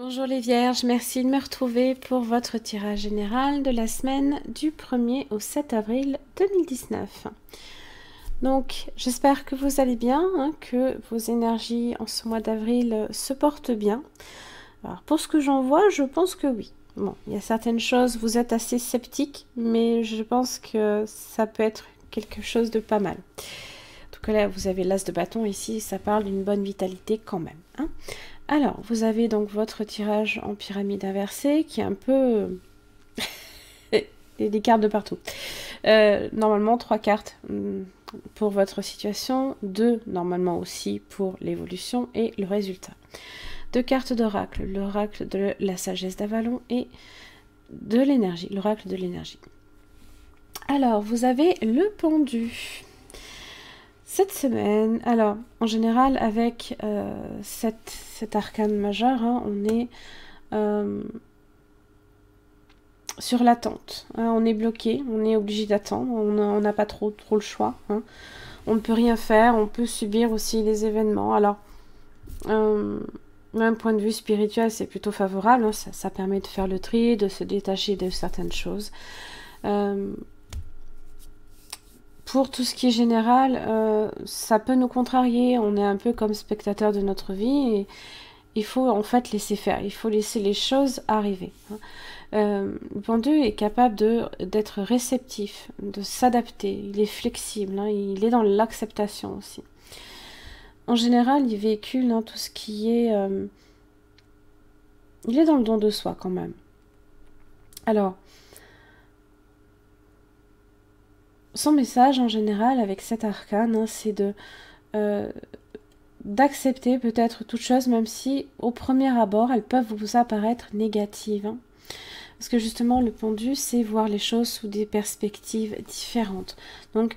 Bonjour les Vierges, merci de me retrouver pour votre tirage général de la semaine du 1er au 7 avril 2019. Donc j'espère que vous allez bien, que vos énergies en ce mois d'avril se portent bien. Alors pour ce que j'en vois, je pense que oui. Bon, il y a certaines choses, vous êtes assez sceptique, mais je pense que ça peut être quelque chose de pas mal. En tout cas là, vous avez l'as de bâton ici, ça parle d'une bonne vitalité quand même. Alors, vous avez donc votre tirage en pyramide inversée qui est un peu... des cartes de partout. Normalement, 3 cartes pour votre situation, 2 normalement aussi pour l'évolution et le résultat. 2 cartes d'oracle, l'oracle de la sagesse d'Avalon et de l'énergie, l'oracle de l'énergie. Alors, vous avez le pendu. Cette semaine, alors en général avec cet arcane majeur, on est sur l'attente. On est bloqué, on est obligé d'attendre, on n'a pas trop le choix. On ne peut rien faire, on peut subir aussi les événements. Alors, d'un point de vue spirituel, c'est plutôt favorable. Ça permet de faire le tri, de se détacher de certaines choses. Pour tout ce qui est général, ça peut nous contrarier. On est un peu comme spectateur de notre vie et il faut en fait laisser faire. Il faut laisser les choses arriver. Le pendu est capable d'être réceptif, de s'adapter. Il est flexible, il est dans l'acceptation aussi. En général, il véhicule tout ce qui est... il est dans le don de soi quand même. Alors, son message en général avec cet arcane, c'est d'accepter peut-être toute chose, même si au premier abord, elles peuvent vous apparaître négatives. Parce que justement, le pendu, c'est voir les choses sous des perspectives différentes. Donc,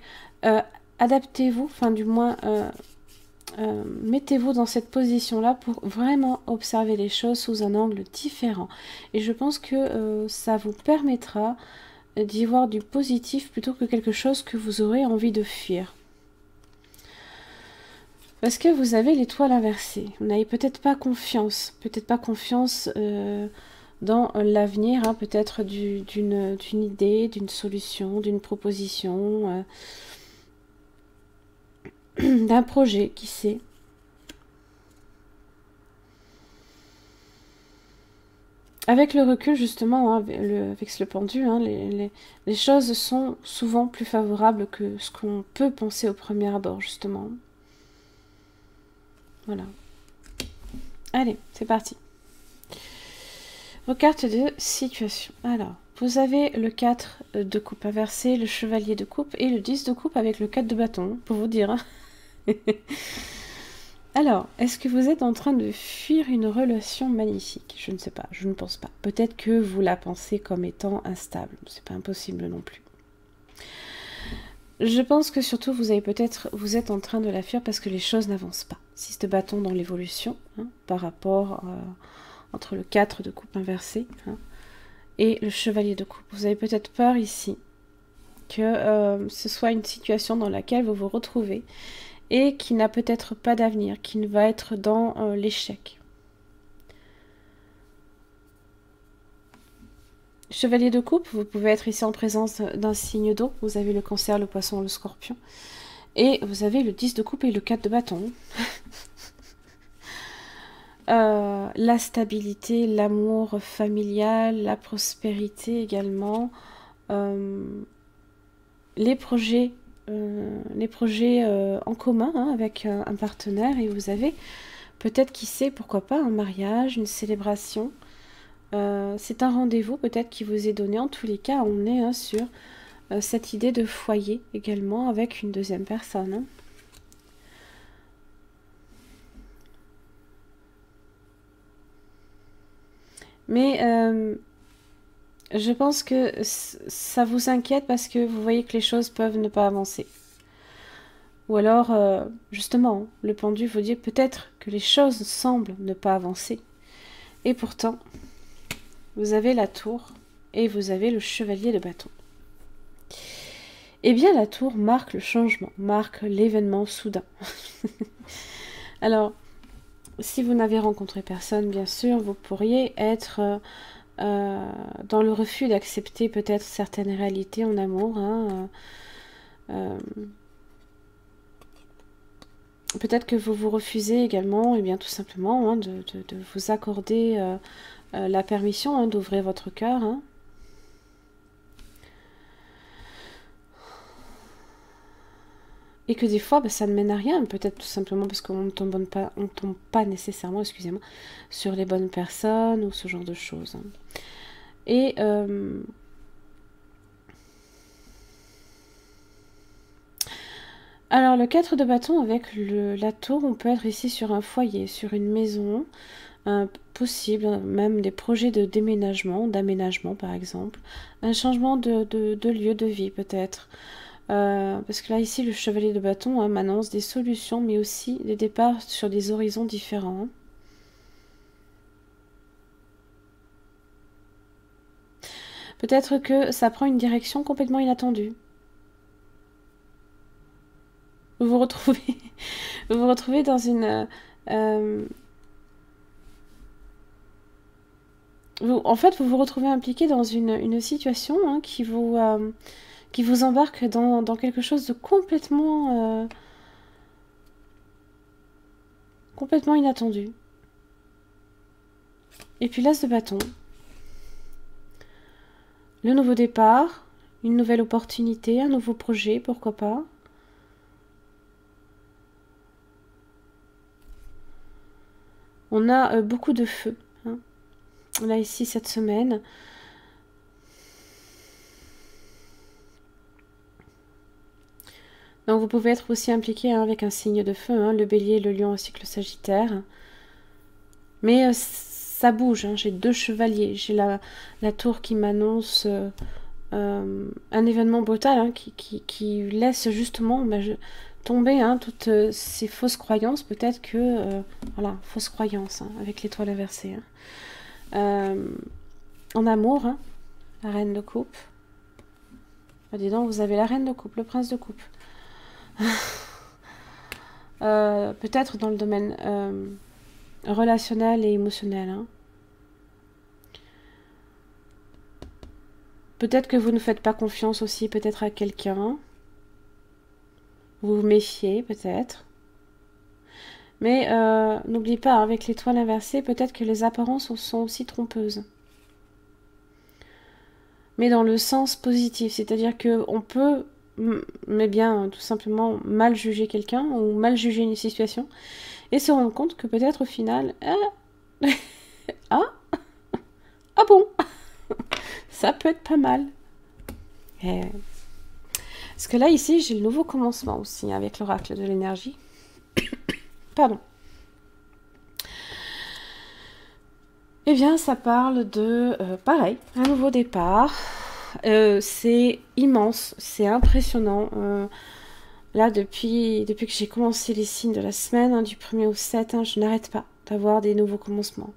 adaptez-vous, enfin du moins, mettez-vous dans cette position-là pour vraiment observer les choses sous un angle différent. Et je pense que ça vous permettra d'y voir du positif plutôt que quelque chose que vous aurez envie de fuir. Parce que vous avez l'étoile inversée. Vous n'avez peut-être pas confiance. Dans l'avenir, peut-être d'une idée, d'une solution, d'une proposition, d'un projet, qui sait. Avec le recul, justement, avec le pendu, les choses sont souvent plus favorables que ce qu'on peut penser au premier abord, justement. Voilà. Allez, c'est parti. Vos cartes de situation. Alors, vous avez le 4 de coupe inversé, le chevalier de coupe et le 10 de coupe avec le 4 de bâton, pour vous dire. Alors, est-ce que vous êtes en train de fuir une relation magnifique? Je ne sais pas, je ne pense pas. Peut-être que vous la pensez comme étant instable. C'est pas impossible non plus. Je pense que surtout vous êtes en train de la fuir parce que les choses n'avancent pas. 6 de bâton dans l'évolution, par rapport entre le 4 de coupe inversé et le chevalier de coupe. Vous avez peut-être peur ici que ce soit une situation dans laquelle vous vous retrouvez et qui n'a peut-être pas d'avenir, qui ne va être dans l'échec. Chevalier de coupe, vous pouvez être ici en présence d'un signe d'eau. Vous avez le cancer, le poisson, le scorpion. Et vous avez le 10 de coupe et le 4 de bâton. La stabilité, l'amour familial, la prospérité également. Les projets en commun avec un partenaire. Et vous avez peut-être, qui sait, pourquoi pas, un mariage, une célébration. C'est un rendez-vous peut-être qui vous est donné. En tous les cas, on est sur cette idée de foyer également avec une deuxième personne. Mais je pense que ça vous inquiète parce que vous voyez que les choses peuvent ne pas avancer. Ou alors, justement, le pendu vous dit peut-être que les choses semblent ne pas avancer. Et pourtant, vous avez la tour et vous avez le chevalier de bâton. Eh bien, la tour marque le changement, marque l'événement soudain. Alors, si vous n'avez rencontré personne, bien sûr, vous pourriez être dans le refus d'accepter peut-être certaines réalités en amour. Hein, peut-être que vous vous refusez également, et bien tout simplement, hein, de vous accorder la permission hein, d'ouvrir votre cœur. Hein. Et que des fois, bah, ça ne mène à rien, peut-être tout simplement parce qu'on ne tombe pas nécessairement, excusez-moi, sur les bonnes personnes ou ce genre de choses. Hein. Et alors, le 4 de bâton avec la tour, on peut être ici sur un foyer, sur une maison, possible, même des projets de déménagement, d'aménagement par exemple, un changement de lieu de vie peut-être. Parce que là, ici, le chevalier de bâton hein, m'annonce des solutions, mais aussi des départs sur des horizons différents. Peut-être que ça prend une direction complètement inattendue. Vous vous retrouvez, vous vous retrouvez dans une... en fait, vous vous retrouvez impliqué dans une situation hein, qui vous embarque dans quelque chose de complètement inattendu. Et puis l'as de bâton. Le nouveau départ, une nouvelle opportunité, un nouveau projet, pourquoi pas. On a beaucoup de feu. Hein. Là, ici, cette semaine. Donc, vous pouvez être aussi impliqué hein, avec un signe de feu, hein, le bélier, le lion ainsi que le sagittaire. Mais ça bouge. Hein. J'ai 2 chevaliers. J'ai la tour qui m'annonce un événement brutal hein, qui laisse justement tomber hein, toutes ces fausses croyances. Peut-être que... voilà, fausses croyances hein, avec l'étoile inversée. Hein. En amour, hein, la reine de coupe. Ah, dis donc, vous avez la reine de coupe, le prince de coupe. Peut-être dans le domaine relationnel et émotionnel. Hein. Peut-être que vous ne faites pas confiance aussi peut-être à quelqu'un. Vous vous méfiez peut-être. Mais n'oubliez pas, avec l'étoile inversée, peut-être que les apparences sont aussi trompeuses. Mais dans le sens positif, c'est-à-dire qu'on peut, mais bien tout simplement mal juger quelqu'un ou mal juger une situation et se rendre compte que peut-être au final, ah bon, ça peut être pas mal. Parce que là ici j'ai le nouveau commencement aussi avec l'oracle de l'énergie. Pardon. Eh bien, ça parle de, pareil, un nouveau départ. C'est immense, c'est impressionnant. Là, depuis que j'ai commencé les signes de la semaine, hein, du 1er au 7, hein, je n'arrête pas d'avoir des nouveaux commencements.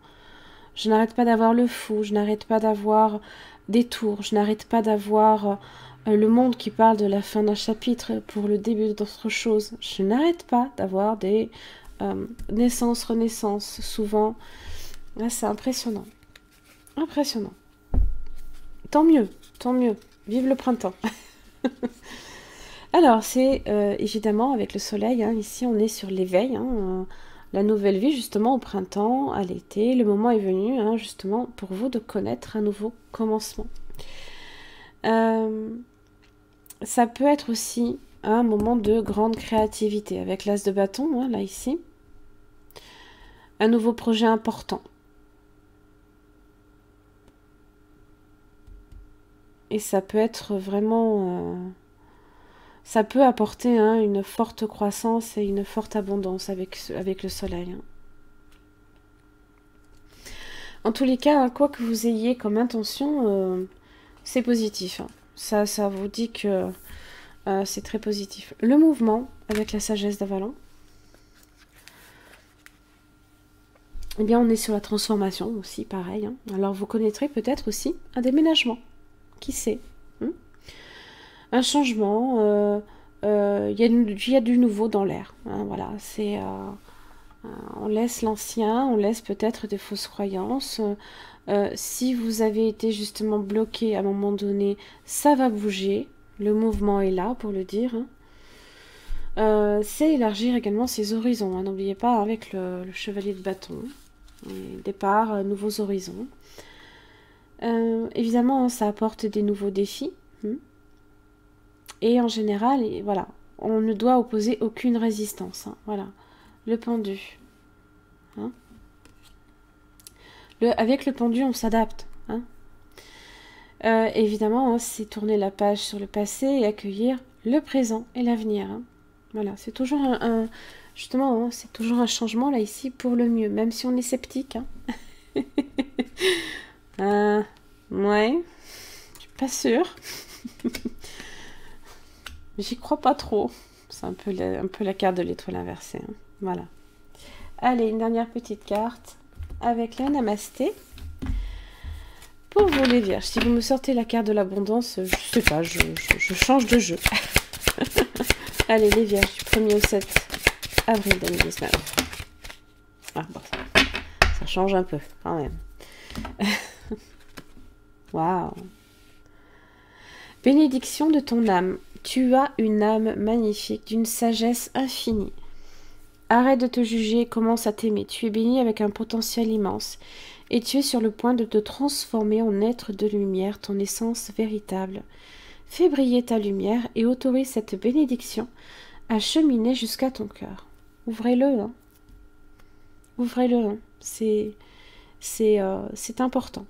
Je n'arrête pas d'avoir le fou, je n'arrête pas d'avoir des tours, je n'arrête pas d'avoir le monde qui parle de la fin d'un chapitre pour le début d'autre chose. Je n'arrête pas d'avoir des naissances, renaissances, souvent. Là, c'est impressionnant. Impressionnant. Tant mieux, tant mieux. Vive le printemps. Alors, c'est évidemment avec le soleil. Hein, ici, on est sur l'éveil. Hein, la nouvelle vie, justement, au printemps, à l'été. Le moment est venu, hein, justement, pour vous de connaître un nouveau commencement. Ça peut être aussi un moment de grande créativité. Avec l'as de bâton, hein, là, ici. Un nouveau projet important. Et ça peut être vraiment... ça peut apporter hein, une forte croissance et une forte abondance avec le soleil. Hein. En tous les cas, hein, quoi que vous ayez comme intention, c'est positif. Hein. Ça vous dit que c'est très positif. Le mouvement, avec la sagesse d'Avalon, eh bien on est sur la transformation aussi, pareil. Hein. Alors vous connaîtrez peut-être aussi un déménagement. Qui sait un changement, y a du nouveau dans l'air. Hein, voilà, c'est On laisse l'ancien, on laisse peut-être des fausses croyances. Si vous avez été justement bloqué à un moment donné, ça va bouger. Le mouvement est là pour le dire. C'est élargir également ses horizons. Hein. N'oubliez pas, avec le chevalier de bâton, départ, nouveaux horizons. Évidemment, ça apporte des nouveaux défis. Et en général, voilà, on ne doit opposer aucune résistance. Hein. Voilà, le pendu. Hein. Avec le pendu, on s'adapte. Hein. Évidemment, hein, c'est tourner la page sur le passé et accueillir le présent et l'avenir. Hein. Voilà, c'est toujours justement, hein, c'est toujours un changement là ici pour le mieux, même si on est sceptique. Hein. Ouais, je suis pas sûre. J'y crois pas trop. C'est un peu la carte de l'étoile inversée. Hein. Voilà. Allez, une dernière petite carte avec le Namasté. Pour vous les vierges, si vous me sortez la carte de l'abondance, je sais pas, je change de jeu. Allez, les vierges, du 1er au 7 avril 2019. Ah, bon, ça change un peu, quand même. Waouh. Bénédiction de ton âme. Tu as une âme magnifique, d'une sagesse infinie. Arrête de te juger, commence à t'aimer. Tu es béni avec un potentiel immense. Et tu es sur le point de te transformer en être de lumière, ton essence véritable. Fais briller ta lumière et autorise cette bénédiction à cheminer jusqu'à ton cœur. Ouvrez-le. Hein. Ouvrez-le. Hein. C'est important.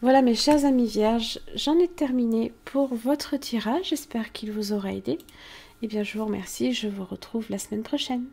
Voilà mes chers amis vierges, j'en ai terminé pour votre tirage. J'espère qu'il vous aura aidé. Eh bien, je vous remercie. Je vous retrouve la semaine prochaine.